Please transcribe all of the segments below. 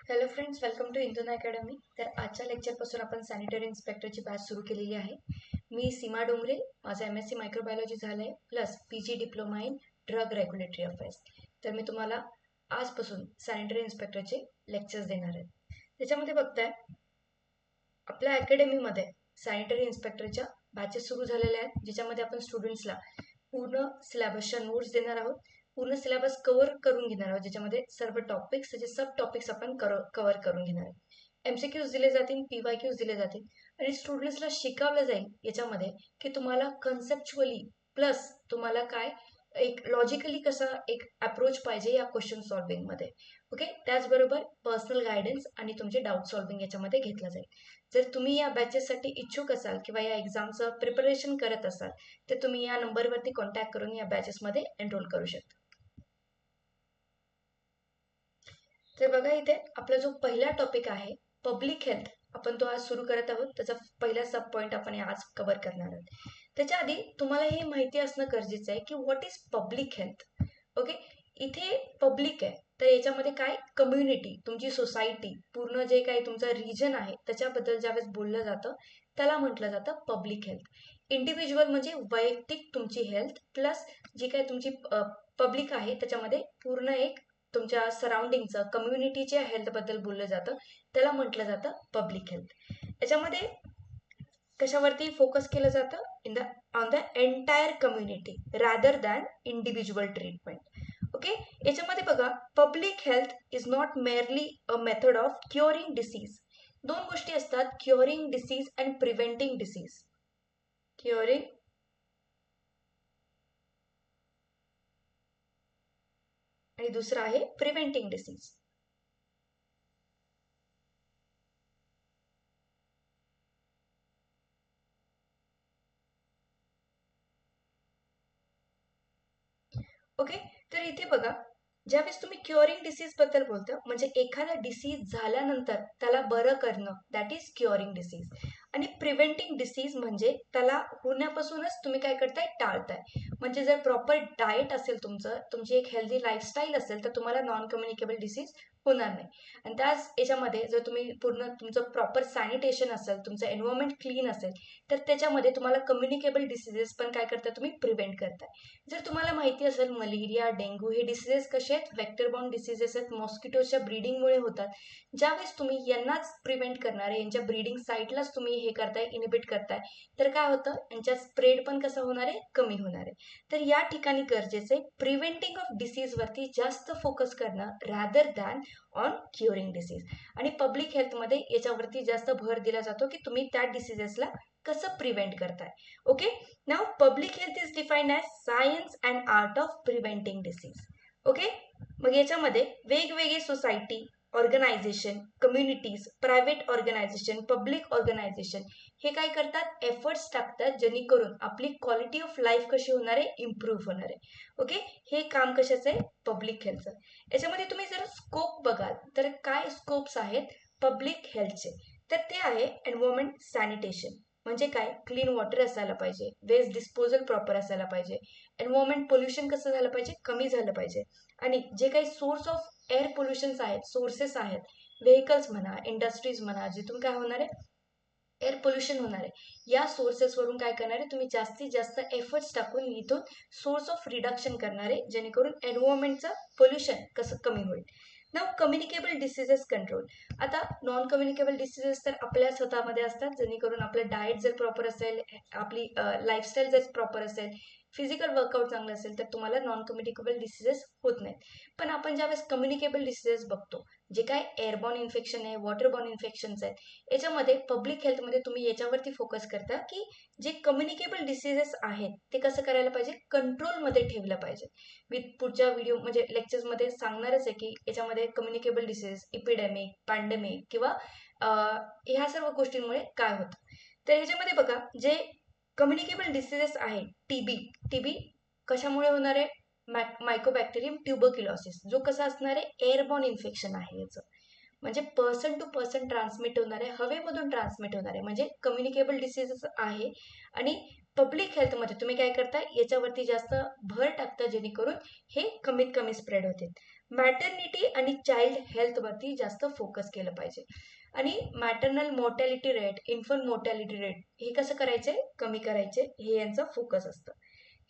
Hello friends, welcome to Induna academy. तर आजच्या लेक्चरपासून आपण सॅनिटरी इन्स्पेक्टरची बॅच सुरू केलेली आहे. मी सीमा डोंगरे, माझं MSc मायक्रोबायोलॉजी झालं आहे, plus PG diploma in drug regulatory affairs. तर मी तुम्हाला आजपासून सॅनिटरी इन्स्पेक्टरचे लेक्चर्स देणार आहे. त्याच्यामध्ये बघताय आपल्या अकॅडमीमध्ये सॅनिटरी इन्स्पेक्टरच्या बॅचेस सुरू झालेल्या आहेत, ज्याच्यामध्ये आपण स्टुडंट्सला पूर्ण सिलेबसच्या नोट्स देणार आहोत, पूर्ण सिलेबस कव्हर करून घेणार आहोत, ज्याच्यामध्ये सर्व टॉपिक्स त्याचे सब टॉपिक्स आपण कव्हर करून घेणार आहोत. MCQs दिले जातील, PYQs दिले जातील आणि स्टुडंट्सला शिकवलं जाईल याच्यामध्ये की तुम्हाला कन्सेप्च्युअली प्लस तुम्हाला काय एक लॉजिकली कसा एक अप्रोच पाहिजे या क्वेश्चन सॉल्विंगमध्ये. ओके, त्याचबरोबर पर्सनल गायडन्स आणि तुमचे डाऊट सॉल्विंग याच्यामध्ये घेतलं जाईल. जर तुम्ही या बॅचेससाठी इच्छुक असाल किंवा या एक्झामचं प्रिपरेशन करत असाल तर तुम्ही या नंबरवरती कॉन्टॅक्ट करून या बॅचेसमध्ये एनरोल करू शकता. तर बघा, इथे आपला जो पहिला टॉपिक आहे पब्लिक हेल्थ, आपण तो आज सुरू करत आहोत. त्याचा पहिला सब पॉईंट आपण आज कव्हर करणार आहोत. त्याच्या आधी तुम्हाला हे माहिती असणं गरजेचं आहे की what is public health. Okay, इथे पब्लिक आहे तर याच्यामध्ये काय कम्युनिटी, तुमची सोसायटी, पूर्ण जे काही तुमचं रिजन आहे त्याच्याबद्दल ज्यावेळेस बोललं जातं त्याला म्हटलं जातं पब्लिक हेल्थ. इंडिव्हिज्युअल म्हणजे वैयक्तिक तुमची हेल्थ, प्लस जी काही तुमची पब्लिक आहे त्याच्यामध्ये पूर्ण एक तुमच्या सराउंडिंगचं कम्युनिटीच्या हेल्थबद्दल बोललं जातं, त्याला म्हटलं जातं पब्लिक हेल्थ. याच्यामध्ये कशावरती फोकस केलं जातं on the entire community rather than individual treatment. Okay, याच्यामध्ये बघा, public health is not merely a method of curing disease. दोन गोष्टी असतात, curing disease and preventing disease. Curing आणि दुसरं आहे प्रिव्हेंटिंग डिसीज. ओके, तर इथे बघा, ज्यावेळेस तुम्ही क्युअरिंग डिसीज बद्दल बोलता म्हणजे एखादा डिसीज झाल्यानंतर त्याला बरं करणं, दॅट इज क्युअरिंग डिसीज. आणि प्रिव्हेंटिंग डिसीज म्हणजे त्याला होण्यापासूनच तुम्ही काय करताय, टाळताय. म्हणजे जर प्रॉपर डाएट असेल तुमचं, तुमची एक हेल्दी लाईफस्टाईल असेल तर तुम्हाला नॉन कम्युनिकेबल डिसीज होणार नाही. आणि त्याच याच्यामध्ये जर तुम्ही पूर्ण तुमचं प्रॉपर सॅनिटेशन असेल, तुमचं एन्व्हायरमेंट क्लीन असेल तर त्याच्यामध्ये तुम्हाला कम्युनिकेबल डिसीजेस पण काय करताय, तुम्ही प्रिव्हेंट करताय. जर तुम्हाला माहिती असेल मलेरिया, डेंग्यू हे डिसीजेस कसे आहेत, वेक्टर बॉर्न डिसीजेस आहेत, मॉस्किटोच्या ब्रीडिंगमुळे होतात. ज्यावेळेस तुम्ही यांनाच प्रिव्हेंट करणार आहे, यांच्या ब्रीडिंग साईटलाच तुम्ही हे करताय, इनिबिट करताय, तर काय होतं, यांच्या स्प्रेड पण कसा होणार आहे, कमी होणार आहे. तर या ठिकाणी गरजेचं आहे प्रिव्हेंटिंग ऑफ डिसीजवरती जास्त फोकस करणं rather than on curing disease. आणि पब्लिक हेल्थमध्ये याच्यावरती जास्त भर दिला जातो की तुम्ही त्या डिसीजेसला कसं प्रिव्हेंट करताय. Okay, now public health is defined as science and art of preventing disease. Okay, मग याच्यामध्ये वेगवेगळे society, organisation, communities, private organisation, public organisation हे काय करतात, एफर्ट्स टाकतात जेणेकरून आपली क्वालिटी ऑफ लाईफ कशी होणार आहे, इम्प्रूव्ह होणार आहे. ओके, हे काम कशाचं आहे, पब्लिक हेल्थचं. याच्यामध्ये तुम्ही जर स्कोप बघाल तर काय स्कोप्स आहेत पब्लिक हेल्थचे, तर ते आहे एन्व्हायरमेंट सॅनिटेशन. म्हणजे काय, क्लीन वॉटर असायला पाहिजे, वेस्ट डिस्पोजल प्रॉपर असायला पाहिजे, एन्व्हायरमेंट पोल्युशन कसं झालं पाहिजे, कमी झालं पाहिजे. आणि जे काही सोर्स ऑफ एअर पोल्युशन्स आहेत, सोर्सेस आहेत, व्हेकल्स म्हणा, इंडस्ट्रीज म्हणा, जिथून काय होणार आहे, एअर पोल्युशन होणार आहे, या सोर्सेसवरून काय करणार आहे, तुम्ही जास्तीत जास्त एफर्ट्स टाकून इथून सोर्स ऑफ रिडक्शन करणार आहे जेणेकरून एन्व्हायरमेंटचं पोल्युशन कसं कमी होईल. नाव कम्युनिकेबल डिसीजेस कंट्रोल. आता नॉन कम्युनिकेबल डिसीजेस तर आपल्या स्वतःमध्ये असतात, जेणेकरून आपलं डाएट जर प्रॉपर असेल, आपली लाईफस्टाईल जर प्रॉपर असेल, फिजिकल वर्कआउट चांगलं असेल तर तुम्हाला नॉन कम्युनिकेबल डिसीजेस होत नाहीत. पण आपण ज्यावेळेस कम्युनिकेबल डिसीजेस बघतो, जे काय एअरबॉर्न इन्फेक्शन आहे, वॉटरबॉर्न इन्फेक्शन्स आहेत, याच्यामध्ये पब्लिक हेल्थमध्ये तुम्ही याच्यावरती फोकस करता की जे कम्युनिकेबल डिसीजेस आहेत ते कसं करायला पाहिजे, कंट्रोलमध्ये ठेवलं पाहिजे. मी पुढच्या व्हिडिओ म्हणजे लेक्चर्समध्ये सांगणारच आहे की याच्यामध्ये कम्युनिकेबल डिसीज, इपिडेमिक, पॅन्डेमिक किंवा ह्या सर्व गोष्टींमुळे काय होतं. तर ह्याच्यामध्ये बघा, जे कम्युनिकेबल डिसीजेस आहे, टीबी कशामुळे होणार आहे, मायकोबॅक्टेरियम ट्युबरक्युलोसिस, जो कसा असणार आहे, एअरबॉर्न इन्फेक्शन आहे याचं. म्हणजे पर्सन टू पर्सन ट्रान्समिट होणार आहे, हवेमधून ट्रान्समिट होणार आहे, म्हणजे कम्युनिकेबल डिसीजेस आहे. आणि पब्लिक हेल्थमध्ये तुम्ही काय करता, याच्यावरती जास्त भर टाकता जेणेकरून हे कमीत कमी स्प्रेड होतील. मॅटर्निटी आणि चाइल्ड हेल्थवरती जास्त फोकस केलं पाहिजे. आणि maternal mortality rate, infant mortality rate हे कसं करायचे, कमी करायचे, हे यांचं फोकस असतं.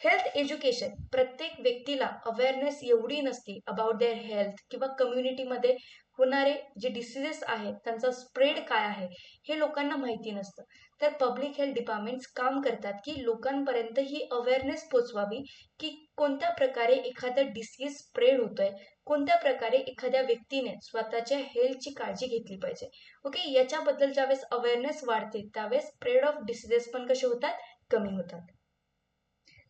हेल्थ एज्युकेशन, प्रत्येक व्यक्तीला अवेअरनेस एवढी नसती अबाउट देअर हेल्थ किंवा कम्युनिटीमध्ये होणारे जे डिसीजेस आहेत त्यांचा स्प्रेड काय आहे हे लोकांना माहिती नसतं. तर पब्लिक हेल्थ डिपार्टमेंट्स काम करतात की लोकांपर्यंत ही अवेअरनेस पोचवावी की कोणत्या प्रकारे एखादा डिसीज स्प्रेड होतोय, कोणत्या प्रकारे एखाद्या व्यक्तीने स्वतःच्या हेल्थची काळजी घेतली पाहिजे. ओके, याच्याबद्दल ज्यावेळेस अवेअरनेस वाढते त्यावेळेस स्प्रेड ऑफ डिसीजेस पण कसे होतात, कमी होतात.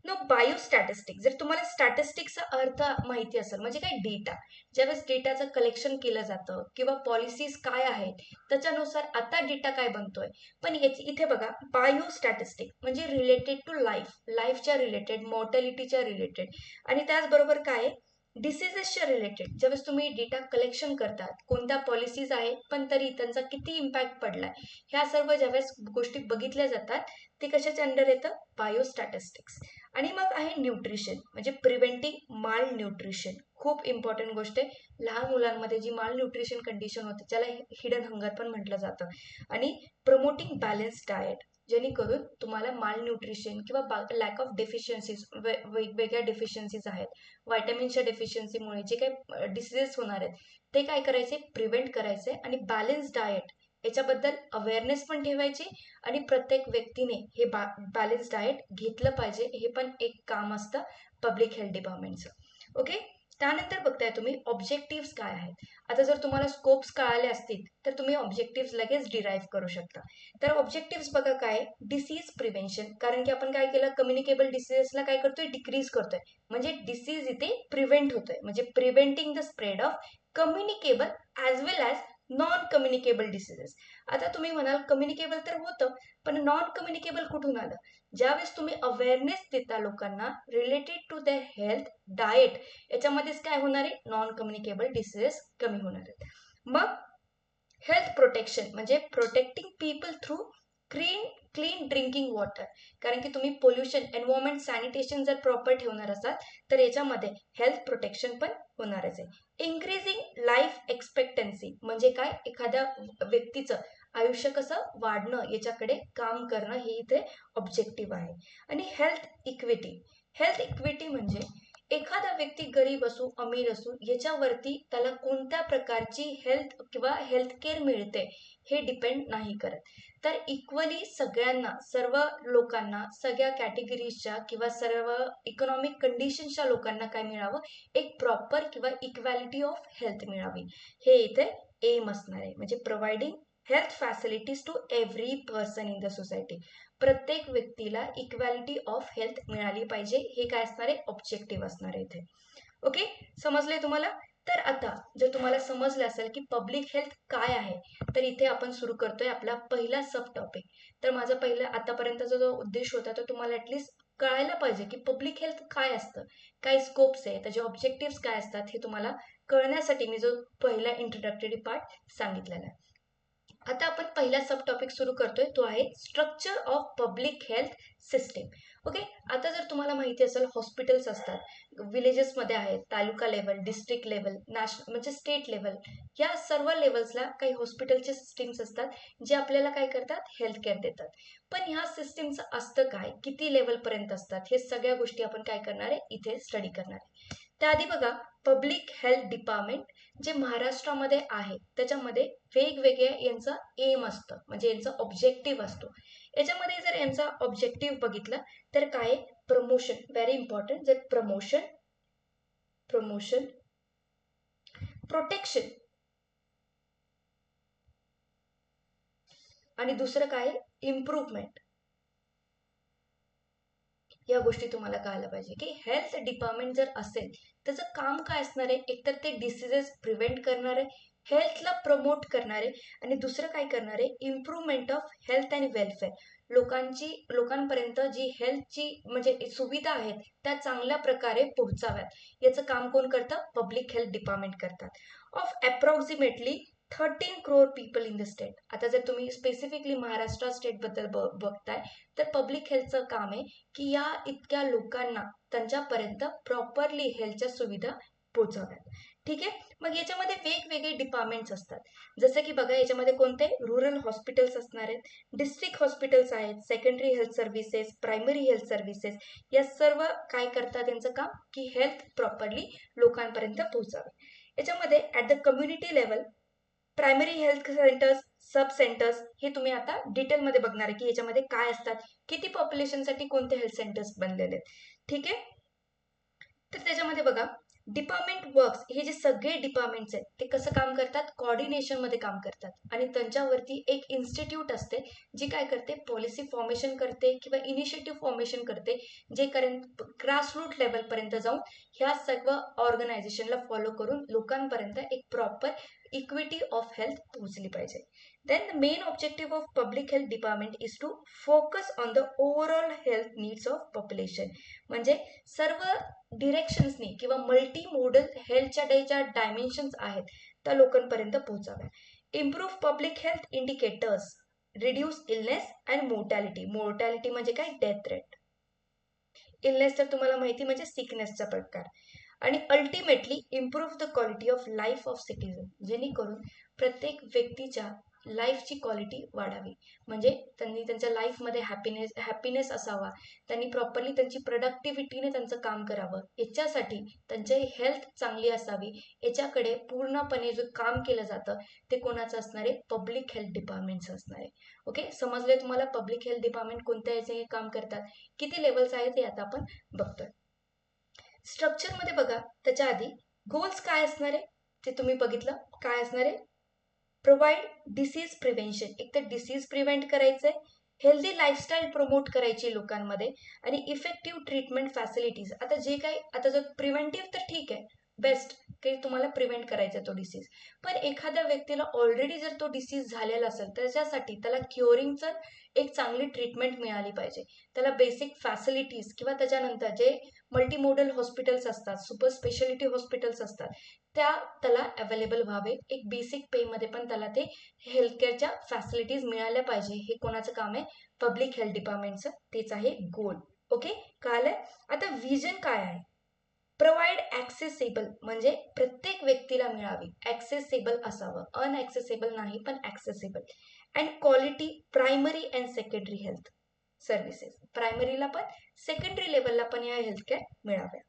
नो बायोस्टॅटिस्टिक, जर तुम्हाला स्टॅटिस्टिक्सचा अर्थ माहिती असेल म्हणजे काय, डेटा, ज्यावेळेस डेटाचं कलेक्शन केलं जातं किंवा पॉलिसीज काय आहेत त्याच्यानुसार आता डेटा काय बनतोय. पण इथे बघा, बायोस्टॅटिस्टिक म्हणजे रिलेटेड टू लाईफच्या रिलेटेड, मॉर्टॅलिटीच्या रिलेटेड, आणि त्याचबरोबर काय, डिसिजेसच्या रिलेटेड. ज्यावेळेस तुम्ही डेटा कलेक्शन करतात, कोणत्या पॉलिसीज आहेत पण तरी त्यांचा किती इम्पॅक्ट पडलाय, ह्या सर्व ज्यावेळेस गोष्टी बघितल्या जातात ते कशाच्या अंडर येतं, बायोस्टॅटिस्टिक्स. आणि मग आहे न्यूट्रिशन, म्हणजे प्रिव्हेंटिंग माल न्यूट्रिशन, खूप इम्पॉर्टंट गोष्ट आहे. लहान मुलांमध्ये जी माल न्यूट्रिशन कंडिशन होते त्याला हिडन हंगर पण म्हटलं जातं. आणि प्रमोटिंग बॅलन्स डाएट, जेणेकरून तुम्हाला माल न्यूट्रिशन किंवा लॅक ऑफ डेफिशियन्सीज, वेगवेगळ्या डेफिशियन्सीज आहेत, व्हायटॅमिनच्या डेफिशियन्सीमुळे जे काही डिसीजेस होणार आहेत ते काय करायचे, प्रिव्हेंट करायचे. आणि बॅलन्स डाएट याच्याबद्दल अवेअरनेस पण ठेवायची आणि प्रत्येक व्यक्तीने हे बॅलन्स डाएट घेतलं पाहिजे, हे पण एक काम असतं पब्लिक हेल्थ डिपार्टमेंटचं. ओके, त्यानंतर बघताय तुम्ही ऑब्जेक्टिव्ह काय आहेत. आता जर तुम्हाला स्कोप्स कळाले असतील तर तुम्ही ऑब्जेक्टिव्ह लगेच डिराईव्ह करू शकता. तर ऑब्जेक्टिव्ह बघा काय, डिसीज प्रिव्हेन्शन, कारण की आपण काय केलं, कम्युनिकेबल डिसीजेसला काय करतोय, डिक्रीज करतोय, म्हणजे डिसीज इथे प्रिव्हेंट होतोय, म्हणजे preventing the spread of communicable as well as non communicable diseases. आता तुम्ही म्हणाल कम्युनिकेबल तर होतं पण नॉन कम्युनिकेबल कुठून आलं, ज्यावेळेस तुम्ही अवेअरनेस देता लोकांना related to the health diet, याच्यामध्येच काय होणार आहे, नॉन कम्युनिकेबल डिसीजेस कमी होणार आहेत. मग हेल्थ प्रोटेक्शन म्हणजे protecting people through clean drinking water, कारण की तुम्ही पोल्युशन, एन्व्हायरमेंट, सॅनिटेशन जर प्रॉपर ठेवणार असाल तर याच्यामध्ये हेल्थ प्रोटेक्शन पण होणारच आहे. इन्क्रीजिंग लाईफ एक्सपेक्टन्सी म्हणजे काय, एखाद्या व्यक्तीचं आयुष्य कसं वाढणं याच्याकडे काम करणं, हे इथे ऑब्जेक्टिव्ह आहे. आणि हेल्थ इक्विटी म्हणजे एखादा व्यक्ती गरीब असू अमीर असू याच्यावरती त्याला कोणत्या प्रकारची हेल्थ किंवा हेल्थ केअर मिळते हे डिपेंड नाही करत. तर इक्वली सगळ्यांना, सर्व लोकांना, सगळ्या कॅटेगरीजच्या किंवा सर्व इकॉनॉमिक कंडिशनच्या लोकांना काय मिळावं, एक प्रॉपर किंवा इक्वॅलिटी ऑफ हेल्थ मिळावी, हे इथे एम असणार आहे. म्हणजे providing health facilities to every person in the society, प्रत्येक व्यक्तीला इक्वॅलिटी ऑफ हेल्थ मिळाली पाहिजे, हे काय असणार आहे, ऑब्जेक्टिव्ह असणार आहे इथे. ओके, समजले तुम्हाला. तर आता जर तुम्हाला समजलं असेल की पब्लिक हेल्थ काय आहे तर इथे आपण सुरू करतोय आपला पहिला सब टॉपिक. तर माझा पहिला आतापर्यंतचा जो उद्देश होता तो तुम्हाला ऍटलीस्ट कळायला पाहिजे की पब्लिक हेल्थ काय असतं, काय स्कोप्स आहे, त्याचे ऑब्जेक्टिव्ह काय असतात, हे तुम्हाला कळण्यासाठी मी जो पहिला इंट्रोडक्टरी पार्ट सांगितलेला आहे. आता आपण पहिला सब टॉपिक सुरू करतोय, तो आहे structure of public health system. Okay, आता जर तुम्हाला माहिती असेल हॉस्पिटल्स असतात, विलेजेसमध्ये आहेत, तालुका लेवल, डिस्ट्रिक्ट लेवल, नॅशनल म्हणजे स्टेट लेवल, या सर्व लेवल्सला काही हॉस्पिटलचे सिस्टीम्स असतात जे आपल्याला काय करतात, हेल्थ केअर देतात. पण ह्या सिस्टीमचं असतं काय, किती लेवलपर्यंत असतात, हे सगळ्या गोष्टी आपण काय करणार आहे, इथे स्टडी करणार आहे. त्याआधी बघा, पब्लिक हेल्थ डिपार्टमेंट जे महाराष्ट्रामध्ये आहे त्याच्यामध्ये वेगवेगळे यांचं एम असतं, म्हणजे यांचा ऑब्जेक्टिव्ह असतो. याच्यामध्ये जर यांचा ऑब्जेक्टिव्ह बघितलं तर काय, प्रमोशन, व्हेरी इम्पॉर्टंट, जर प्रमोशन प्रोटेक्शन आणि दुसरं काय, इम्प्रूव्हमेंट. या गोष्टी तुम्हाला कळायला पाहिजे की हेल्थ डिपार्टमेंट जर असेल त्याचं काम काय असणार आहे, एकतर ते डिसीजेस प्रिव्हेंट करणार आहे, हेल्थला प्रमोट करणार आहे, आणि दुसरं काय करणार आहे, improvement of health and welfare, लोकांपर्यंत जी हेल्थची म्हणजे सुविधा आहेत त्या चांगल्या प्रकारे पोहोचाव्यात, याचं काम कोण करतं, पब्लिक हेल्थ डिपार्टमेंट करतात. Of approximately 13 crore people in the state. आता जर तुम्ही स्पेसिफिकली महाराष्ट्र स्टेट बद्दल बघताय तर पब्लिक हेल्थचं काम आहे की या इतक्या लोकांना त्यांच्यापर्यंत प्रॉपरली हेल्थच्या सुविधा पोहोचवण्यात. ठीक आहे. मग याच्यामध्ये वेगवेगळे डिपार्टमेंट्स असतात. जसं की बघा याच्यामध्ये कोणते रूरल हॉस्पिटल्स असणार आहेत, डिस्ट्रिक्ट हॉस्पिटल्स आहेत, secondary health services, primary health services. या सर्व काय करतात त्यांचं काम की हेल्थ प्रॉपरली लोकांपर्यंत पोहोचावे. याच्यामध्ये at the community level primary health centres, sub centres हे तुम्ही आता डिटेलमध्ये बघणार आहे की याच्यामध्ये काय असतात, किती पॉप्युलेशनसाठी कोणते हेल्थ सेंटर्स बनलेले आहेत. ठीक आहे. तर त्याच्यामध्ये बघा डिपार्टमेंट वर्क्स, हे जे सगळे डिपार्टमेंट्स आहेत ते कसं काम करतात, कोऑर्डिनेशनमध्ये काम करतात आणि त्यांच्यावरती एक इन्स्टिट्यूट असते जी काय करते, पॉलिसी फॉर्मेशन करते किंवा इनिशिएटिव्ह फॉर्मेशन करते, जे ग्रासरूट लेवलपर्यंत जाऊन ह्या सर्व ऑर्गनायझेशनला फॉलो करून लोकांपर्यंत एक प्रॉपर इक्विटी ऑफ हेल्थ पोहोचली पाहिजे. Then the main objective of public health department is to focus on the overall health needs of population. म्हणजे सर्व डिरेक्शन्सनी किंवा मल्टी मोडल हेल्थच्या ज्या डायमेन्शन्स आहेत त्या लोकांपर्यंत पोहोचाव्या. Improve public health indicators, reduce illness and mortality. Mortality म्हणजे काय, डेथ रेट. इलनेस तर तुम्हाला माहिती म्हणजे सिकनेसचा प्रकार. आणि ultimately improve the quality of life of citizen, जेणेकरून प्रत्येक व्यक्तीच्या लाईफची क्वालिटी वाढावी. म्हणजे त्यांनी त्यांच्या लाईफमध्ये हॅपीनेस असावा, त्यांनी प्रॉपरली त्यांची प्रोडक्टिव्हिटीने त्यांचं काम करावं, याच्यासाठी त्यांची हेल्थ चांगली असावी. याच्याकडे पूर्णपणे जे काम केलं जातं ते कोणाचं असणार आहे, पब्लिक हेल्थ डिपार्टमेंटचं असणार आहे. ओके, समजले तुम्हाला पब्लिक हेल्थ डिपार्टमेंट कोणत्या याचे काम करतात, किती लेवल्स आहेत ते आता आपण बघतोय. स्ट्रक्चरमध्ये बघा, त्याच्या आधी गोल्स काय असणार आहे ते तुम्ही बघितलं. काय असणार आहे, प्रोव्हाइड डिसीज प्रिव्हेन्शन, एक तर डिसीज प्रिव्हेंट करायचंय, हेल्दी लाईफस्टाईल प्रमोट करायची लोकांमध्ये, आणि इफेक्टिव्ह ट्रीटमेंट फॅसिलिटीज. आता जे काही आता जर प्रिव्हेंटिव्ह तर ठीक आहे, बेस्ट काही तुम्हाला प्रिव्हेंट करायचा तो डिसीज. पण एखाद्या व्यक्तीला ऑलरेडी जर तो डिसीज झालेला असेल तर त्याच्यासाठी त्याला क्युअरिंगचं एक चांगली ट्रीटमेंट मिळाली पाहिजे. त्याला बेसिक फॅसिलिटीज किंवा त्याच्यानंतर जे मल्टीमोडल हॉस्पिटल्स असतात, सुपर स्पेशालिटी हॉस्पिटल्स असतात, त्याला अवेलेबल व्हावे. एक बेसिक पेमध्ये पण त्याला ते हेल्थकेअरच्या फॅसिलिटीज मिळाल्या पाहिजे. हे कोणाचं काम आहे, पब्लिक हेल्थ डिपार्टमेंटचं. तेच आहे गोल. ओके, कळालंय. आता विजन काय आहे, प्रोव्हाइड ॲक्सेसेबल, म्हणजे प्रत्येक व्यक्तीला मिळावी, ॲक्सेसेबल असावं, अनॲक्सेसेबल नाही पण accessible. And quality primary and secondary health services, प्रायमरीला पण सेकंडरी लेवलला पण या हेल्थकेअर मिळाव्या.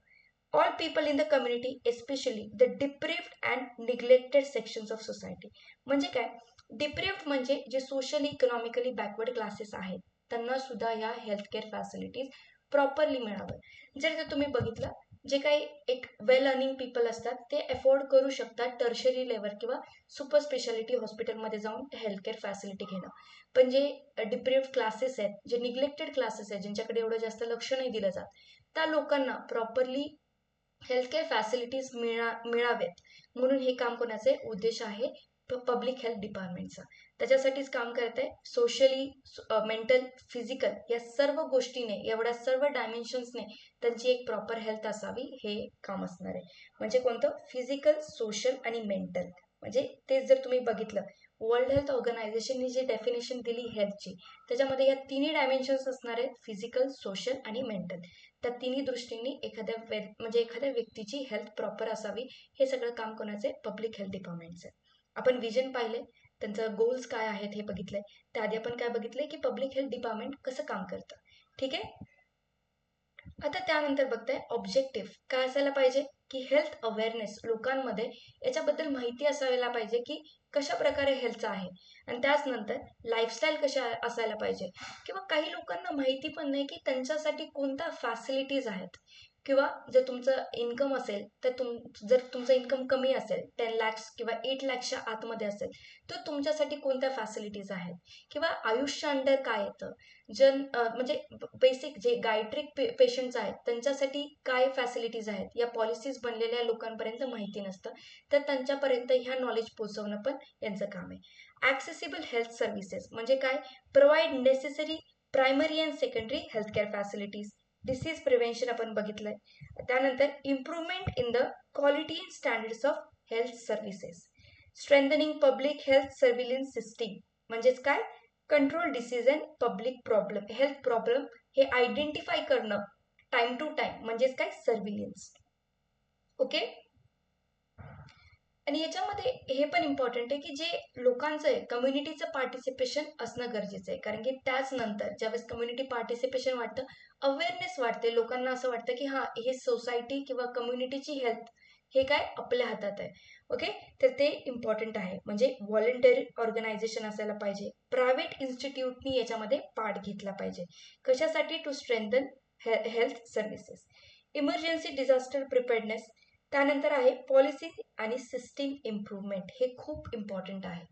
All people in the community, especially the deprived and neglected sections of society. म्हणजे काय, डिप्रिव्ड म्हणजे जे सोशली इकॉनॉमिकली बॅकवर्ड क्लासेस आहेत त्यांना सुद्धा ह्या हेल्थकेअर फॅसिलिटीज प्रॉपरली मिळावं. जर तुम्ही बघितलं, जे काही एक वेल अर्निंग पीपल असतात ते अफोर्ड करू शकतात टर्शरी लेवल किंवा सुपर स्पेशालिटी हॉस्पिटलमध्ये जाऊन हेल्थकेअर फॅसिलिटी घेणं. पण जे डिप्रिव्ड क्लासेस आहेत, जे निग्लेक्टेड क्लासेस आहेत, ज्यांच्याकडे एवढं जास्त लक्ष नाही दिलं जात, त्या लोकांना प्रॉपरली हेल्थकेअर फॅसिलिटीज मिळावेत. म्हणून हे काम कोणाचे उद्देश आहे, पब्लिक हेल्थ डिपार्टमेंटचा. त्याच्यासाठीच काम करत आहे. सोशली, मेंटल, फिजिकल या सर्व गोष्टीने, एवढ्या सर्व डायमेन्शन्सने त्यांची एक प्रॉपर हेल्थ असावी, हे काम असणार आहे. म्हणजे कोणतं, फिजिकल, सोशल आणि मेंटल. म्हणजे तेच जर तुम्ही बघितलं, वर्ल्ड हेल्थ ऑर्गनायझेशनने जी डेफिनेशन दिली हेल्थची, त्याच्यामध्ये या तिन्ही डायमेन्शन्स असणार आहेत, फिजिकल, सोशल आणि मेंटल. त्या तिन्ही दृष्टींनी एखाद्या व्यक्तीची हेल्थ प्रॉपर असावी. हे सगळं काम कोणाचे, पब्लिक हेल्थ डिपार्टमेंटचं. आपण विजन पाहिले, त्यांचं गोल्स काय आहेत हे बघितलंय. त्याआधी आपण काय बघितलंय की पब्लिक हेल्थ डिपार्टमेंट कसं काम करतं. ठीक आहे. आता त्यानंतर बघताय ऑब्जेक्टिव्ह काय असायला पाहिजे, की हेल्थ अवेअरनेस, लोकांमध्ये याच्याबद्दल माहिती असायला पाहिजे की कशा प्रकारे हेल्थ आहे. आणि त्याच नंतर लाईफस्टाईल कशा असायला पाहिजे, किंवा काही लोकांना माहिती पण नाही की त्यांच्यासाठी कोणत्या फॅसिलिटीज आहेत. किंवा जर तुमचं इन्कम असेल तर जर तुमचं इन्कम कमी असेल, 10 lakhs किंवा 8 lakhsच्या आतमध्ये असेल, तर तुमच्यासाठी कोणत्या फॅसिलिटीज आहेत, किंवा आयुष्य अंडर काय येतं, म्हणजे बेसिक जे गायट्रिक पेशंट्स आहेत त्यांच्यासाठी काय फॅसिलिटीज आहेत, या पॉलिसीज बनलेल्या लोकांपर्यंत माहिती नसतं. तर त्यांच्यापर्यंत ह्या नॉलेज पोहोचवणं पण यांचं काम आहे. ॲक्सेसिबल हेल्थ सर्व्हिसेस म्हणजे काय, provide necessary primary and secondary healthcare facilities. Disease prevention आपण बघितलंय. त्यानंतर improvement in the quality and standards of health services. Strengthening public health surveillance system म्हणजेच काय, control disease and public problem, health problem हे identify करणं time to time म्हणजेच काय, surveillance. Okay. आणि याच्यामध्ये हे पण इम्पॉर्टंट आहे की जे लोकांचं आहे कम्युनिटीचं पार्टिसिपेशन असणं गरजेचं आहे, कारण की त्याच नंतर ज्यावेळेस कम्युनिटी पार्टिसिपेशन वाटतं, अवेअरनेस वाढते, लोकांना असं वाटतं की हा, हे सोसायटी किंवा कम्युनिटीची हेल्थ हे काय आपल्या हातात आहे. ओके. तर ते इम्पॉर्टंट आहे. म्हणजे व्हॉलंटरी ऑर्गनायझेशन असायला पाहिजे, प्रायव्हेट इन्स्टिट्यूटनी याच्यामध्ये पार्ट घेतला पाहिजे. कशासाठी, to strengthen health services. Emergency disaster preparedness, त्यानंतर आहे पॉलिसी आणि सिस्टीम इम्प्रूव्हमेंट, हे खूप इम्पॉर्टंट आहे.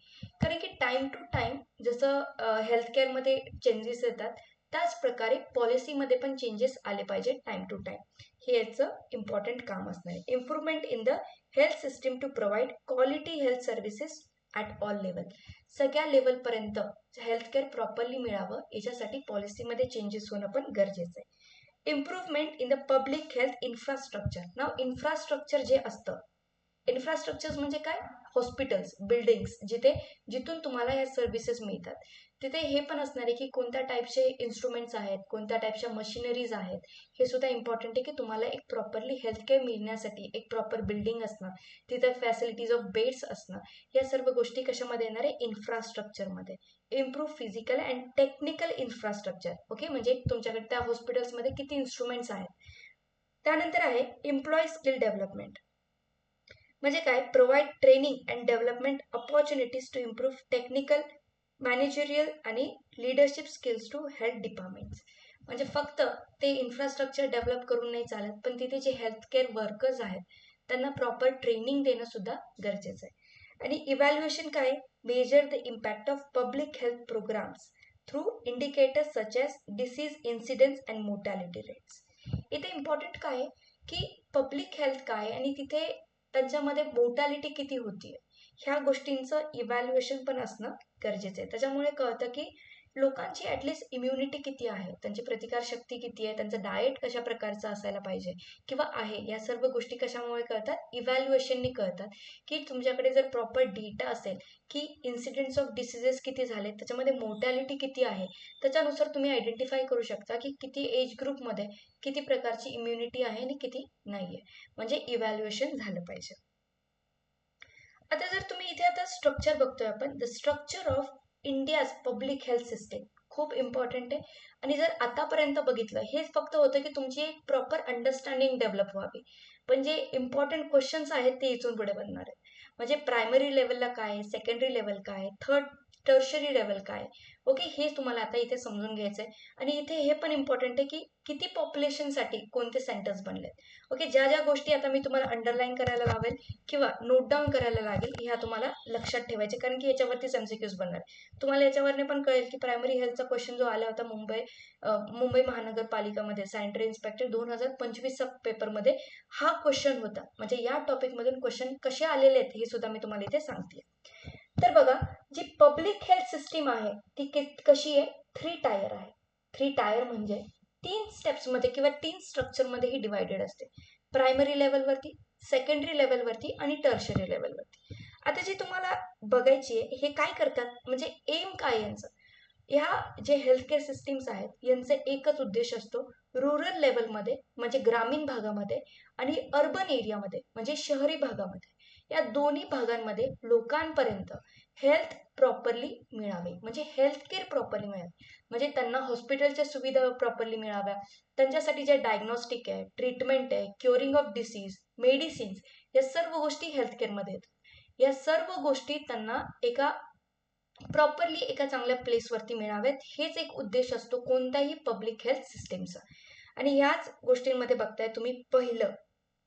कारण की टाइम टू टाइम जसं हेल्थकेअरमध्ये चेंजेस येतात, त्याच प्रकारे पॉलिसीमध्ये पण चेंजेस आले पाहिजे टाइम टू टाइम. हे याचं इम्पॉर्टंट काम असणार आहे. Improvement in the health system to provide quality health services at all level. सगळ्या लेवलपर्यंत हेल्थकेअर प्रॉपरली मिळावं, याच्यासाठी पॉलिसीमध्ये चेंजेस होणं पण गरजेचं आहे. Improvement in the public health infrastructure. Now infrastructure जे असतं, इन्फ्रास्ट्रक्चर्स म्हणजे काय, हॉस्पिटल्स, बिल्डिंग्स, जिथून तुम्हाला ह्या सर्व्हिसेस मिळतात, तिथे हे पण असणार आहे की कोणत्या टाईपचे इन्स्ट्रुमेंट्स आहेत, कोणत्या टाईपच्या मशिनरीज आहेत. हे सुद्धा इम्पॉर्टंट आहे की तुम्हाला एक प्रॉपरली हेल्थकेअर मिळण्यासाठी एक प्रॉपर बिल्डिंग असणं, तिथं फॅसिलिटीज ऑफ बेड्स असणं, या सर्व गोष्टी कशामध्ये येणार आहे, इन्फ्रास्ट्रक्चरमध्ये. Improve physical and technical infrastructure. Okay. म्हणजे तुमच्याकडे त्या हॉस्पिटल्समध्ये किती इन्स्ट्रुमेंट्स आहेत. त्यानंतर आहे एम्प्लॉय स्किल डेव्हलपमेंट, म्हणजे काय, provide training and development opportunities to improve technical, managerial आणि leadership skills to health departments. म्हणजे फक्त ते इन्फ्रास्ट्रक्चर डेव्हलप करून नाही चालत, पण तिथे जे हेल्थकेअर वर्कर्स आहेत त्यांना प्रॉपर ट्रेनिंग देणं सुद्धा गरजेचं आहे. आणि इव्हॅल्युएशन काय, measure the impact of public health programmes through indicators such as disease incidents and mortality rates. इथे इम्पॉर्टंट काय आहे की पब्लिक हेल्थ काय आणि तिथे त्यांच्यामध्ये मोर्टॅलिटी किती होतीये, ह्या गोष्टींचं इव्हॅल्युएशन पण असणं गरजेचं आहे. त्याच्यामुळे कळतं की लोकांची ॲटलिस्ट इम्युनिटी किती आहे, त्यांची प्रतिकारशक्ती किती आहे, त्यांचं डाएट कशा प्रकारचं असायला पाहिजे किंवा आहे, या सर्व गोष्टी कशामुळे कळतात, इव्हॅल्युएशननी कळतात. की तुमच्याकडे जर प्रॉपर डेटा असेल की इन्सिडेंट्स ऑफ डिसिजेस किती झाले, त्याच्यामध्ये मोर्टॅलिटी किती आहे, त्याच्यानुसार तुम्ही आयडेंटिफाय करू शकता की किती एज ग्रुपमध्ये किती प्रकारची इम्युनिटी आहे आणि किती नाही आहे. म्हणजे इव्हॅल्युएशन झालं पाहिजे. आता जर तुम्ही इथे आता स्ट्रक्चर बघतोय आपण, the structure of India's public health system खूप इम्पॉर्टंट आहे. आणि जर आतापर्यंत बघितलं, हेच फक्त होतं की तुमची एक प्रॉपर अंडरस्टँडिंग डेव्हलप व्हावी, पण जे इम्पॉर्टंट क्वेश्चन्स आहेत ते इथून पुढे बनणार आहेत. म्हणजे प्रायमरी लेवलला काय आहे, सेकंडरी लेवल काय आहे, टर्शरी लेवल काय आहे. ओके. हे तुम्हाला आता इथे समजून घ्यायचं आहे. आणि इथे हे पण इम्पॉर्टंट आहे की किती पॉप्युलेशनसाठी कोणते सेंटर्स बनले. ओके. ज्या ज्या गोष्टी आता मी तुम्हाला अंडरलाईन करायला लावेल किंवा नोट डाऊन करायला लागेल, ह्या तुम्हाला लक्षात ठेवायचे, कारण की याच्यावरतीच एमसीक्यूज बनणार. तुम्हाला याच्यावरने पण कळेल की प्रायमरी हेल्थचा क्वेश्चन जो आला होता मुंबई महानगरपालिकामध्ये सॅनिटरी इन्स्पेक्टर 2025 पेपरमध्ये, हा क्वेश्चन होता. म्हणजे या टॉपिकमधून क्वेश्चन कसे आलेले आहेत हे सुद्धा मी तुम्हाला इथे सांगते. तर बघा, जी पब्लिक हेल्थ सिस्टीम आहे ती कशी आहे, 3 टायर आहे. 3 टायर म्हणजे 3 स्टेप्समध्ये किंवा 3 स्ट्रक्चरमध्ये ही डिवायडेड असते. प्रायमरी लेवलवरती, सेकंडरी लेवलवरती आणि टर्शरी लेवलवरती. आता जी तुम्हाला बघायची आहे, हे काय करतात, म्हणजे एम काय यांचं, ह्या जे हेल्थकेअर सिस्टीम्स आहेत यांचे एकच उद्देश असतो, रुरल लेवलमध्ये म्हणजे ग्रामीण भागामध्ये आणि अर्बन एरियामध्ये म्हणजे शहरी भागामध्ये, या दोन्ही भागांमध्ये लोकांपर्यंत हेल्थ प्रॉपरली मिळावे, म्हणजे हेल्थकेअर प्रॉपरली मिळावे. म्हणजे त्यांना हॉस्पिटलच्या सुविधा प्रॉपरली मिळाव्या, त्यांच्यासाठी जे डायग्नॉस्टिक आहे, ट्रीटमेंट आहे, क्युरिंग ऑफ डिसीज, मेडिसिन्स, या सर्व गोष्टी हेल्थकेअरमध्ये येतात. या सर्व गोष्टी त्यांना प्रॉपरली एका चांगल्या प्लेसवरती मिळावेत, हेच एक उद्देश असतो कोणत्याही पब्लिक हेल्थ सिस्टीमचा. आणि ह्याच गोष्टींमध्ये बघताय तुम्ही, पहिलं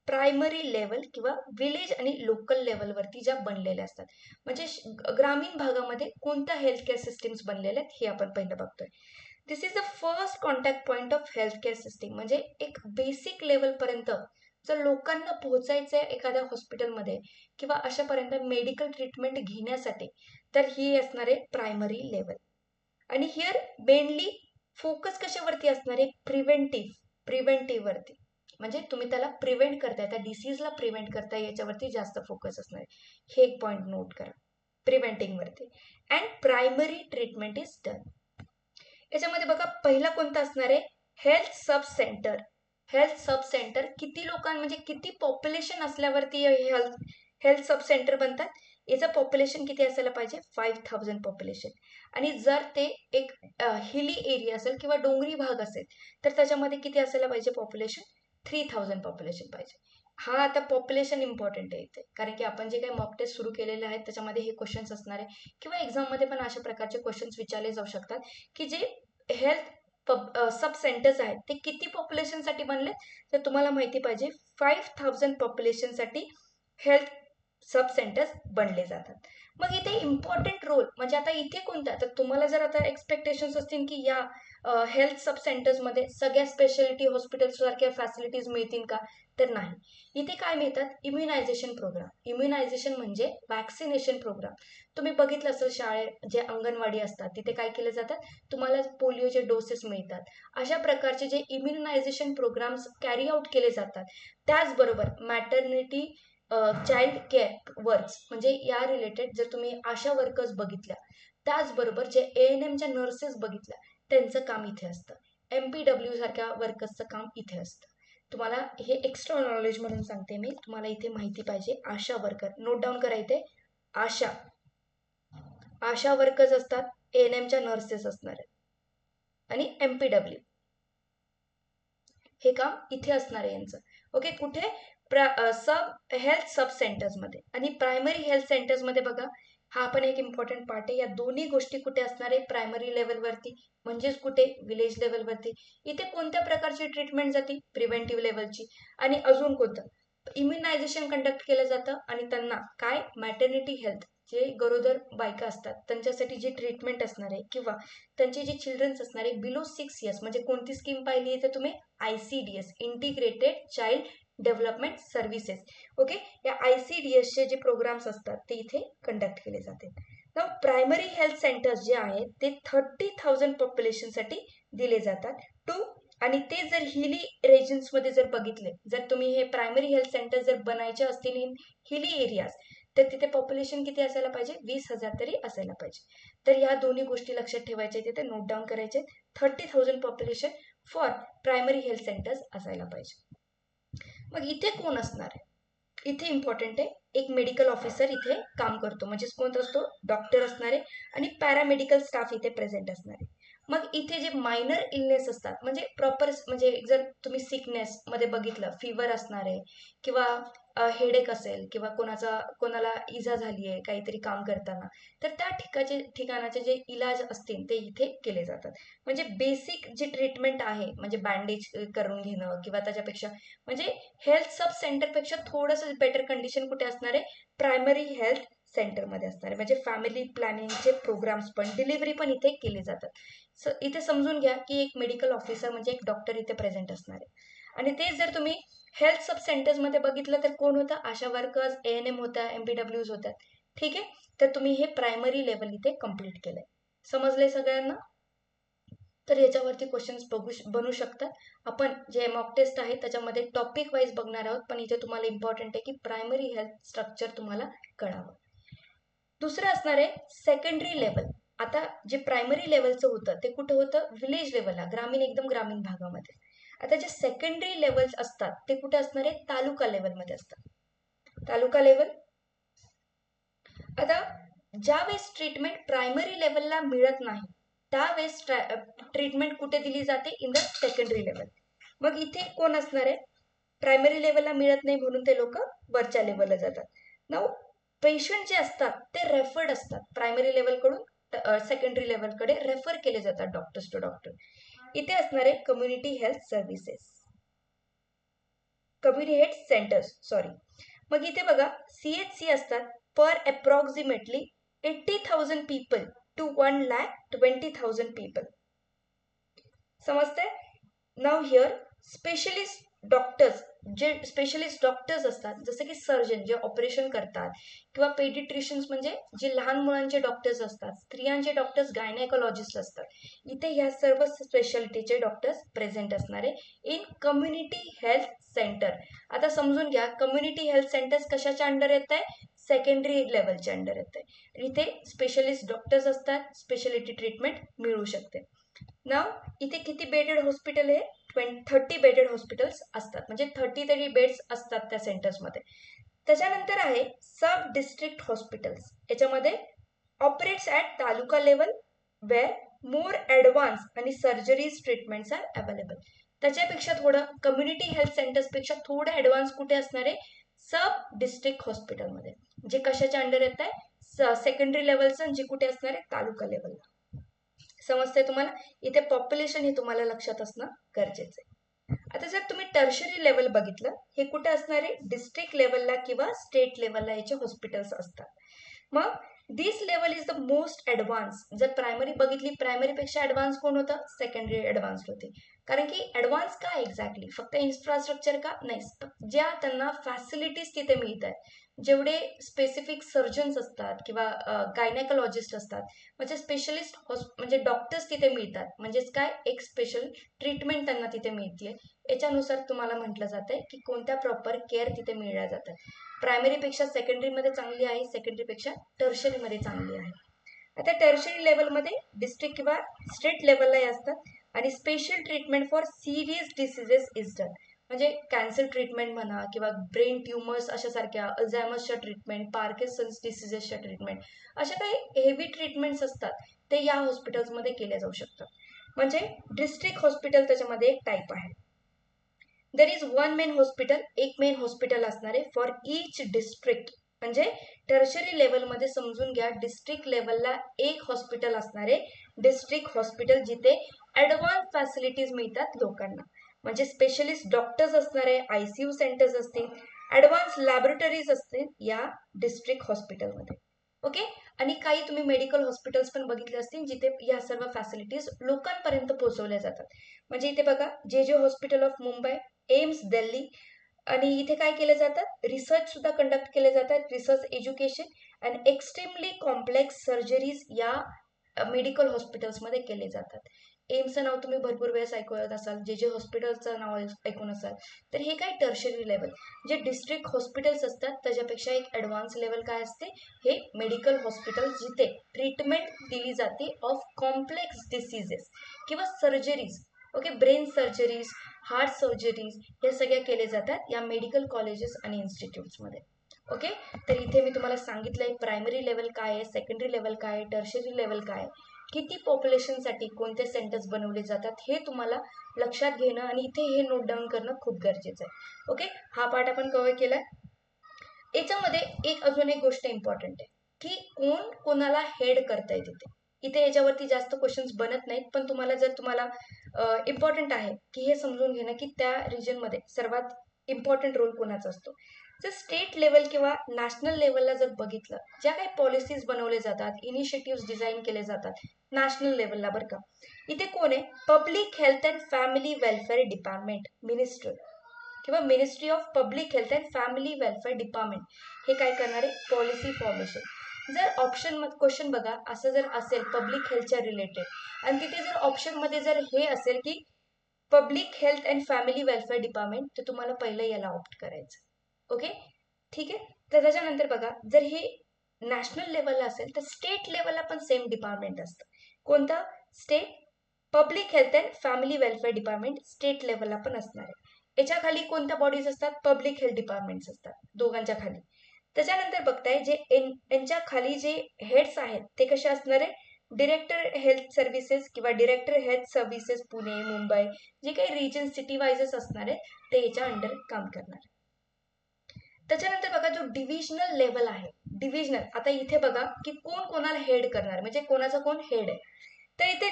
प्रायमरी लेवल किंवा विलेज आणि लोकल लेवलवरती ज्या बनलेल्या असतात, म्हणजे ग्रामीण भागामध्ये कोणत्या हेल्थकेअर सिस्टीम्स बनलेल्या आहेत हे आपण पहिलं बघतोय. This is the first contact point of healthcare system. म्हणजे एक बेसिक लेवलपर्यंत जर लोकांना पोहोचायचं आहे एखाद्या हॉस्पिटलमध्ये किंवा अशापर्यंत मेडिकल ट्रीटमेंट घेण्यासाठी, तर ही असणार आहे प्रायमरी लेवल. आणि हिअर मेनली फोकस कशावरती असणार आहे, प्रिव्हेंटिव्ह वरती. म्हणजे तुम्ही त्याला प्रिव्हेंट करताय, त्या डिसीजला प्रिव्हेंट करताय, याच्यावरती जास्त फोकस असणार आहे. हे एक पॉईंट नोट करा प्रिव्हेंटिंग वरती. And primary treatment is done. याच्यामध्ये बघा पहिला कोणता असणार आहे, health sub centre. Health sub centre किती म्हणजे किती पॉप्युलेशन असल्यावरती हेल्थ सब सेंटर बनतात. याचं पॉप्युलेशन किती असायला पाहिजे, 5000 पॉप्युलेशन. आणि जर ते एक हिली एरिया असेल किंवा डोंगरी भाग असेल तर त्याच्यामध्ये किती असायला पाहिजे पॉप्युलेशन, 3000 पॉप्युलेशन पाहिजे. हा आता पॉप्युलेशन इम्पॉर्टंट आहे इथे, कारण की आपण जे काही मॉक टेस्ट सुरू केलेले आहेत त्याच्यामध्ये हे क्वेश्चन्स असणार आहे, किंवा एक्झाममध्ये पण अशा प्रकारचे क्वेश्चन्स विचारले जाऊ शकतात की जे हेल्थ सब सेंटर्स आहेत ते किती पॉप्युलेशनसाठी बनले. तर तुम्हाला माहिती पाहिजे 5000 पॉप्युलेशनसाठी हेल्थ सब सेंटर्स बनले जातात. मग इथे इम्पॉर्टंट रोल म्हणजे आता इथे कोणता, तर तुम्हाला जर आता एक्सपेक्टेशन्स असतील की या हेल्थ सब सेंटर्समध्ये सगळ्या स्पेशालिटी हॉस्पिटल्स सारख्या फॅसिलिटीज मिळतील का, तर नाही. इथे काय मिळतात, इम्युनायझेशन प्रोग्राम. इम्युनायझेशन म्हणजे वॅक्सिनेशन प्रोग्राम. तुम्ही बघितलं असेल शाळेत जे अंगणवाडी असतात तिथे काय केले जातात, तुम्हाला पोलिओचे डोसेस मिळतात. अशा प्रकारचे जे इम्युनायझेशन प्रोग्राम्स कॅरी आउट केले जातात. त्याचबरोबर मॅटर्निटी चाइल्ड केअर वर्क्स म्हणजे या रिलेटेड जर तुम्ही आशा वर्कर्स बघितल्या, त्याचबरोबर जे ANMच्या नर्सेस बघितल्या, त्यांचं काम इथे असतं. MPW सारख्या वर्कर्सचं काम इथे असतं. तुम्हाला हे एक्स्ट्रा नॉलेज म्हणून सांगते मी, तुम्हाला इथे माहिती पाहिजे. आशा वर्कर नोट डाऊन करा इथे. आशा वर्कर्स असतात, ANMच्या नर्सेस असणार आहेत आणि MPW हे काम इथे असणार आहे यांचं. ओके, कुठे सब हेल्थ सब सेंटर्समध्ये. आणि प्रायमरी हेल्थ सेंटर्समध्ये बघा, हा पण एक इम्पॉर्टंट पार्ट आहे. या दोन्ही गोष्टी कुठे असणार आहे, प्रायमरी लेवलवरती म्हणजेच कुठे विलेज लेवलवरती. इथे कोणत्या प्रकारची ट्रीटमेंट जाते, प्रिव्हेंटिव्ह लेवलची. आणि अजून कोणतं, इम्युनायझेशन कंडक्ट केलं जातं. आणि त्यांना काय, मॅटर्निटी हेल्थ, जे गरोदर बायका असतात त्यांच्यासाठी जी ट्रीटमेंट असणार आहे, किंवा त्यांचे जे चिल्ड्रन्स असणार आहे बिलो 6 इयर्स, म्हणजे कोणती स्कीम पाहिली आहे तर तुम्ही ICDS, integrated child development services. Okay, या ICDS चे जे प्रोग्राम्स असतात ते इथे कंडक्ट केले जाते. ना प्रायमरी हेल्थ सेंटर्स जे आहेत ते 30,000 पॉप्युलेशनसाठी दिले जातात. आणि ते जर हिली रिजन्समध्ये जर बघितले, जर तुम्ही हे प्रायमरी हेल्थ सेंटर जर बनायचे असतील इन हिली एरियाज, तर तिथे पॉप्युलेशन किती असायला पाहिजे, 20,000 तरी असायला पाहिजे. तर या दोन्ही गोष्टी लक्षात ठेवायच्या, तिथे नोट डाऊन करायचे. 30,000 population for primary health centres असायला पाहिजे. मग इथे कोण असणार आहे, इथे इम्पॉर्टंट आहे, एक मेडिकल ऑफिसर इथे काम करतो. म्हणजे कोणता असतो, डॉक्टर असणार आहे आणि पॅरामेडिकल स्टाफ इथे प्रेझेंट असणार आहे. मग इथे जे मायनर इलनेस असतात, म्हणजे प्रॉपर म्हणजे जर तुम्ही सिकनेस मध्ये बघितलं, फीवर असणार आहे किंवा हेडेक असेल किंवा कोणाला इजा झाली आहे काहीतरी काम करताना, तर त्या ठिकाणाचे जे इलाज असतील ते इथे केले जातात. म्हणजे बेसिक जी ट्रीटमेंट आहे, म्हणजे बँडेज करून घेणं किंवा त्याच्यापेक्षा म्हणजे हेल्थ सब सेंटरपेक्षा थोडंसं बेटर कंडिशन कुठे असणार आहे, प्रायमरी हेल्थ सेंटरमध्ये असणार आहे. म्हणजे फॅमिली प्लॅनिंगचे प्रोग्राम्स पण, डिलिव्हरी पण इथे केले जातात. इथे समजून घ्या की एक मेडिकल ऑफिसर म्हणजे एक डॉक्टर इथे प्रेझेंट असणार आहे. आणि ते जर तुम्ही हेल्थ सब सेंटर्समध्ये बघितलं तर कोण होतं, आशा वर्कर्स, ANM होत्या, MPWs होत्या. ठीक आहे, तर तुम्ही हे प्रायमरी लेवल इथे कम्प्लीट केलंय. समजलंय सगळ्यांना. तर याच्यावरती क्वेश्चन्स बनू शकतात. आपण जे मॉक टेस्ट आहे त्याच्यामध्ये टॉपिक वाईज बघणार आहोत, पण इथे तुम्हाला इम्पॉर्टंट आहे की प्रायमरी हेल्थ स्ट्रक्चर तुम्हाला कळावं. दुसरं असणार आहे सेकंडरी लेवल. आता जे प्रायमरी लेवलचं होतं ते कुठं होतं, विलेज लेवलला, एकदम ग्रामीण भागामध्ये. आता जे सेकंडरी लेवल्स असतात ते कुठे असणार आहे, तालुका लेवलमध्ये असतात. तालुका लेवल. आता ज्यावेळेस ट्रीटमेंट प्रायमरी लेवलला मिळत नाही त्यावेळेस ट्रीटमेंट कुठे दिली जाते, इन द सेकंडरी लेवल. मग इथे कोण असणार आहे, प्रायमरी लेवलला मिळत नाही म्हणून ते लोक वरच्या लेवलला जातात. नाउ पेशंट जे असतात ते रेफर्ड असतात, प्रायमरी लेवलकडून सेकंडरी लेवलकडे रेफर केले जातात डॉक्टर्स टू डॉक्टर. इथे असणार आहे community health services, community health centres sorry. मग इथे बघा CHC असतात पर अप्रॉक्सिमेटली 80,000 पीपल टू 1,20,000 पीपल. समजते. नाउ हिअर स्पेशलिस्ट डॉक्टर्स जे स्पेशलिस्ट डॉक्टर्स असतात, जसे की सर्जन जे ऑपरेशन करतात, किंवा पेडिट्रिशियन्स म्हणजे जे लहान मुलांचे डॉक्टर्स असतात, स्त्रियांचे डॉक्टर्स गायनेकोलॉजिस्ट असतात, इथे ह्या सर्व स्पेशालिटीचे डॉक्टर्स प्रेझेंट असणारे इन कम्युनिटी हेल्थ सेंटर. आता समजून घ्या, कम्युनिटी हेल्थ सेंटर्स कशाच्या अंडर येत आहे? सेकंडरी लेवलच्या अंडर येत आहे. इथे स्पेशलिस्ट डॉक्टर्स असतात, स्पेशालिटी ट्रीटमेंट मिळू शकते. नाव इथे किती बेडेड हॉस्पिटल आहे? 30 बेडेड हॉस्पिटल्स असतात, म्हणजे 30 तरी बेड्स असतात त्या सेंटर्समध्ये. त्याच्यानंतर आहे सब डिस्ट्रिक्ट हॉस्पिटल्स. याच्यामध्ये operates at taluka level where more advance आणि सर्जरीज ट्रीटमेंट्स आर अवेलेबल. त्याच्यापेक्षा थोडं कम्युनिटी हेल्थ सेंटर्सपेक्षा थोडं ॲडव्हान्स कुठे असणार आहे? सब डिस्ट्रिक्ट हॉस्पिटलमध्ये, जे कशाच्या अंडर येत आहे? सेकंडरी लेवलचं, जे कुठे असणार आहे? तालुका लेवलला. समजतंय तुम्हाला? इथे पॉप्युलेशन हे तुम्हाला लक्षात असणं गरजेचं आहे. आता जर तुम्ही टर्शरी लेवल बघितलं, हे कुठे असणार आहे? डिस्ट्रिक्ट लेवलला किंवा स्टेट लेवलला याचे हॉस्पिटल्स असतात. मग this level is the most advance. जर प्रायमरी बघितली, प्रायमरीपेक्षा ॲडव्हान्स कोण होतं? सेकंडरी ॲडव्हान्स होते. कारण की ॲडव्हान्स का एक्झॅक्टली? फक्त इन्फ्रास्ट्रक्चर का? नाही, ज्या त्यांना फॅसिलिटीज तिथे मिळतात, जेवढे स्पेसिफिक सर्जन्स असतात किंवा गायनेकोलॉजिस्ट असतात, म्हणजे स्पेशलिस्ट म्हणजे डॉक्टर्स तिथे मिळतात, म्हणजेच काय, एक स्पेशल ट्रीटमेंट त्यांना तिथे मिळते. याच्यानुसार तुम्हाला म्हटलं जात आहे की कोणत्या प्रॉपर केअर तिथे मिळल्या जातात. प्रायमरीपेक्षा सेकंडरीमध्ये चांगली आहे, सेकंडरीपेक्षा टर्शरीमध्ये चांगली आहे. आता टर्शरी लेवलमध्ये डिस्ट्रिक्ट किंवा स्टेट लेवलला असतात, आणि special treatment for serious diseases is done. म्हणजे कॅन्सर ट्रीटमेंट म्हणा, किंवा ब्रेन ट्युमर्स अशासारख्या, अल्झायमर्सच्या ट्रीटमेंट, पार्किन्सन्स डिसीजेसच्या ट्रीटमेंट, अशा काही हेवी ट्रीटमेंट्स असतात, ते या हॉस्पिटल्समध्ये केल्या जाऊ शकतात. म्हणजे डिस्ट्रिक्ट हॉस्पिटल त्याच्यामध्ये एक टाईप आहे. There is one main hospital, एक मेन हॉस्पिटल असणार आहे फॉर इच डिस्ट्रिक्ट. म्हणजे टर्शरी लेवलमध्ये समजून घ्या, डिस्ट्रिक्ट लेवलला एक हॉस्पिटल असणार आहे, डिस्ट्रिक्ट हॉस्पिटल, जिथे ॲडव्हान्स फॅसिलिटीज मिळतात लोकांना. म्हणजे स्पेशलिस्ट डॉक्टर्स असणारे, ICU सेंटर्स असतील, ॲडव्हान्स लॅबोरेटरीज असतील या डिस्ट्रिक्ट हॉस्पिटलमध्ये. ओके. आणि काही तुम्ही मेडिकल हॉस्पिटल्स पण बघितले असतील, जिथे या सर्व फॅसिलिटीज लोकांपर्यंत पोहोचवल्या जातात. म्हणजे इथे बघा, जे hospital of Mumbai, AIIMS Delhi, आणि इथे काय केले जातात? रिसर्च सुद्धा कंडक्ट केले जातात, research education and extremely complex surgeries या मेडिकल हॉस्पिटल्समध्ये केले जातात. एम्सचं नाव तुम्ही भरपूर वेळेस ऐकत असाल, जे हॉस्पिटलचं नाव ऐकून असाल. तर हे काय टर्शरी लेवल. जे डिस्ट्रिक्ट हॉस्पिटल्स असतात त्याच्यापेक्षा एक ॲडव्हान्स लेवल काय असते? हे मेडिकल हॉस्पिटल, जिथे ट्रीटमेंट दिली जाते ऑफ कॉम्प्लेक्स डिसीजेस किंवा surgeries. Okay, brain surgeries, heart surgeries, या सगळ्या केल्या जातात या मेडिकल कॉलेजेस आणि इन्स्टिट्यूट्समध्ये. ओके. तर इथे मी तुम्हाला सांगितलंय प्रायमरी लेवल काय आहे, सेकंडरी लेवल काय आहे, टर्शरी लेवल काय आहे, किती पॉप्युलेशनसाठी कोणते सेंटर्स बनवले जातात, हे तुम्हाला लक्षात घेणं आणि इथे हे नोट डाऊन करणं खूप गरजेचं आहे. ओके, हा पार्ट आपण कव्हर केलाय. याच्यामध्ये एक अजून एक गोष्ट इम्पॉर्टंट आहे की कोण कोणाला हेड करताय तिथे. इथे याच्यावरती जास्त क्वेश्चन्स बनत नाहीत, पण तुम्हाला इम्पॉर्टंट आहे की हे समजून घेणं की त्या रिजनमध्ये सर्वात इम्पॉर्टंट रोल कोणाचा असतो. जर स्टेट लेवल किंवा नॅशनल लेवलला जर बघितलं, ज्या काही पॉलिसीज बनवले जातात, इनिशिएटिव्ह डिझाईन केले जातात नॅशनल लेवलला, बरं का, इथे कोण आहे? Public health and family welfare department, minister किंवा ministry of public health and family welfare department, हे काय करणार आहे? Policy formation. जर ऑप्शन क्वेश्चन बघा, असं जर असेल पब्लिक हेल्थच्या रिलेटेड, आणि तिथे जर ऑप्शनमध्ये जर हे असेल की public health and family welfare department, तर तुम्हाला पहिलं याला ऑप्ट करायचं. ओके, ठीक आहे. तर त्याच्यानंतर बघा, जर हे नॅशनल लेवलला असेल तर स्टेट लेवलला पण सेम डिपार्टमेंट असतं. कोणतं? State public health and family welfare department state लेवलला पण असणार आहे. याच्या खाली कोणत्या बॉडीज असतात? पब्लिक हेल्थ डिपार्टमेंट्स असतात, दोघांच्या खाली. त्याच्यानंतर बघताय, जे यांच्या खाली जे हेड्स आहेत ते कसे असणार आहे? डिरेक्टर हेल्थ सर्व्हिसेस किंवा director health services Pune, Mumbai, जे काही रिजन सिटी वाईजेस असणार आहेत ते याच्या अंडर काम करणार. त्याच्यानंतर बघा, जो डिव्हिजनल लेवल आहे, डिव्हिजनल, आता इथे बघा की कोण कोणाला हेड करणार, म्हणजे कोणाचा कोण हेड आहे. तर इथे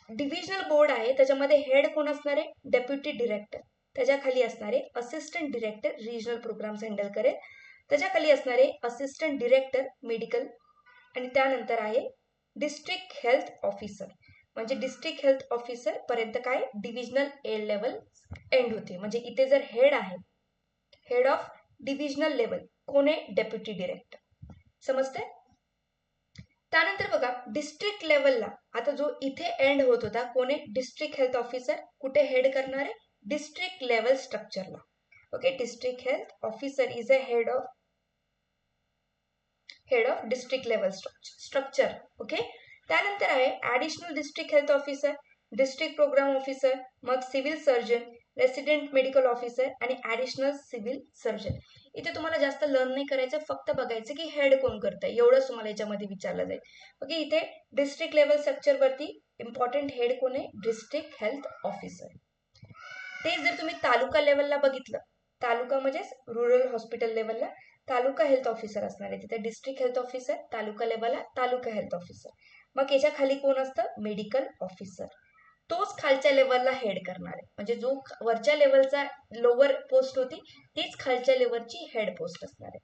डिव्हिजनल बोर्ड आहे, त्याच्यामध्ये हेड कोण असणार आहे? Deputy director. त्याच्या खाली असणारे assistant director regional programmes handle करेल. त्याच्या खाली असणारे असिस्टंट डिरेक्टर मेडिकल, आणि त्यानंतर आहे डिस्ट्रिक्ट हेल्थ ऑफिसर. म्हणजे डिस्ट्रिक्ट हेल्थ ऑफिसर पर्यंत काय डिव्हिजनल लेवल एंड होते. म्हणजे इथे जर हेड आहे हेड ऑफ डिव्हिजनल लेवल कोण आहे? Deputy director. समजते? त्यानंतर बघा डिस्ट्रिक्ट लेवलला आता जो इथे एंड होत होता कोण आहे? District health officer. कुठे हेड करणार आहे? डिस्ट्रिक्ट लेवल स्ट्रक्चरला. Okay, district health officer is a head of district level structure. Okay, त्यानंतर आहे additional district health officer, district program officer, मग civil surgeon, resident medical officer आणि ऍडिशनल सिव्हिल सर्जन. इथे तुम्हाला जास्त लर्न नाही करायचं, फक्त बघायचं की हेड कोण करतंय एवढंच तुम्हाला याच्यामध्ये विचारलं जाईल. ओके, इथे डिस्ट्रिक्ट लेवल स्ट्रक्चर वरती इम्पॉर्टंट हेड कोण आहे? District health officer. ते जर तुम्ही तालुका लेवलला बघितलं, तालुका म्हणजेच रुरल हॉस्पिटल लेवलला तालुका हेल्थ ऑफिसर असणार आहे. तिथे डिस्ट्रिक्ट हेल्थ ऑफिसर, तालुका लेवलला तालुका हेल्थ ऑफिसर. मग याच्या खाली कोण असतं? Medical officer. तोच खालच्या लेवलला हेड करणार आहे. म्हणजे जो वरच्या लेवलचा लोअर पोस्ट होती तीच खालच्या लेवलची हेड पोस्ट असणार आहे.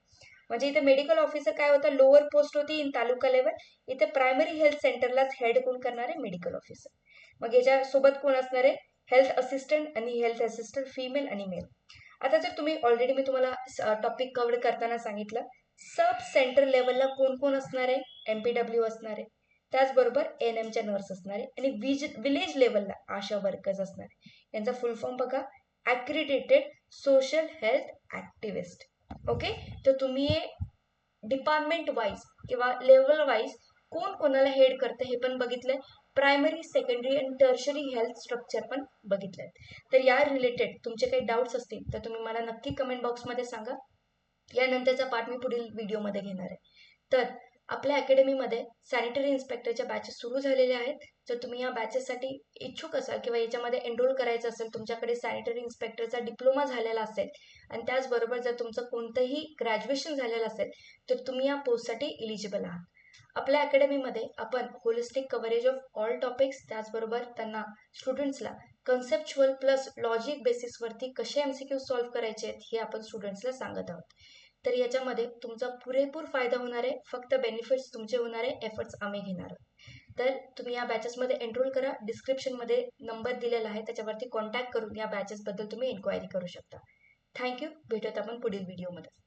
म्हणजे इथे मेडिकल ऑफिसर काय होतं? लोअर पोस्ट होती इन तालुका लेवल. इथे प्रायमरी हेल्थ सेंटरलाच हेड कोण करणार आहे? Medical officer. मग याच्या सोबत कोण असणार आहे? हेल्थ असिस्टंट आणि हेल्थ असिस्टंट फिमेल आणि मेल. आता जर तुम्ही ऑलरेडी मी तुम्हाला टॉपिक कव्हर करताना सांगितलं सब सेंटर लेवलला कोण कोण असणार आहे? एमपीडब्ल्यू असणार आहे, त्याचबरोबर एएनएमच्या नर्स असणार आहे आणि विलेज लेवलला आशा वर्कर्स असणार आहे. यांचा फुल फॉर्म बघा, ॲक्रिडेटेड सोशल हेल्थ ॲक्टिव्हिस्ट. ओके, तर तुम्ही डिपार्टमेंट वाईज किंवा लेवल वाईज कोण कोणाला हेड करतं हे पण बघितलंय. प्रायमरी, सेकंडरी आणि टर्शरी हेल्थ स्ट्रक्चर पण बघितलंय. तर या रिलेटेड तुमचे काही डाऊट्स असतील तर तुम्ही मला नक्की कमेंट बॉक्समध्ये सांगा. यानंतरचा पार्ट मी पुढील व्हिडिओमध्ये घेणार आहे. तर आपल्या अकॅडमीमध्ये सॅनिटरी इन्स्पेक्टरच्या बॅचेस सुरू झालेल्या आहेत. जर तुम्ही या बॅचेससाठी इच्छुक असाल किंवा याच्यामध्ये एनरोल करायचं असेल, तुमच्याकडे सॅनिटरी इन्स्पेक्टरचा डिप्लोमा झालेला असेल आणि त्याचबरोबर जर तुमचं कोणतंही ग्रॅज्युएशन झालेलं असेल तर तुम्ही या पोस्टसाठी इलिजिबल आहात. आपल्या अकॅडमीमध्ये आपण holistic coverage of all topics, त्याचबरोबर त्यांना स्टुडंट्सला कन्सेप्च्युअल प्लस लॉजिक बेसिसवरती कसे MCQ सॉल्व्ह करायचे आहेत हे आपण स्टुडंट्सला सांगत आहोत. तर याच्यामध्ये तुमचा पुरेपूर फायदा होणार आहे. फक्त बेनिफिट्स तुमचे होणार आहे, एफर्ट्स आम्ही घेणार आहोत. तर तुम्ही या बॅचेसमध्ये एनरोल करा. डिस्क्रिप्शनमध्ये नंबर दिलेला आहे, त्याच्यावरती कॉन्टॅक्ट करून या बॅचेसबद्दल तुम्ही इन्क्वायरी करू शकता. थँक्यू. भेटूयात आपण पुढील व्हिडिओमध्ये.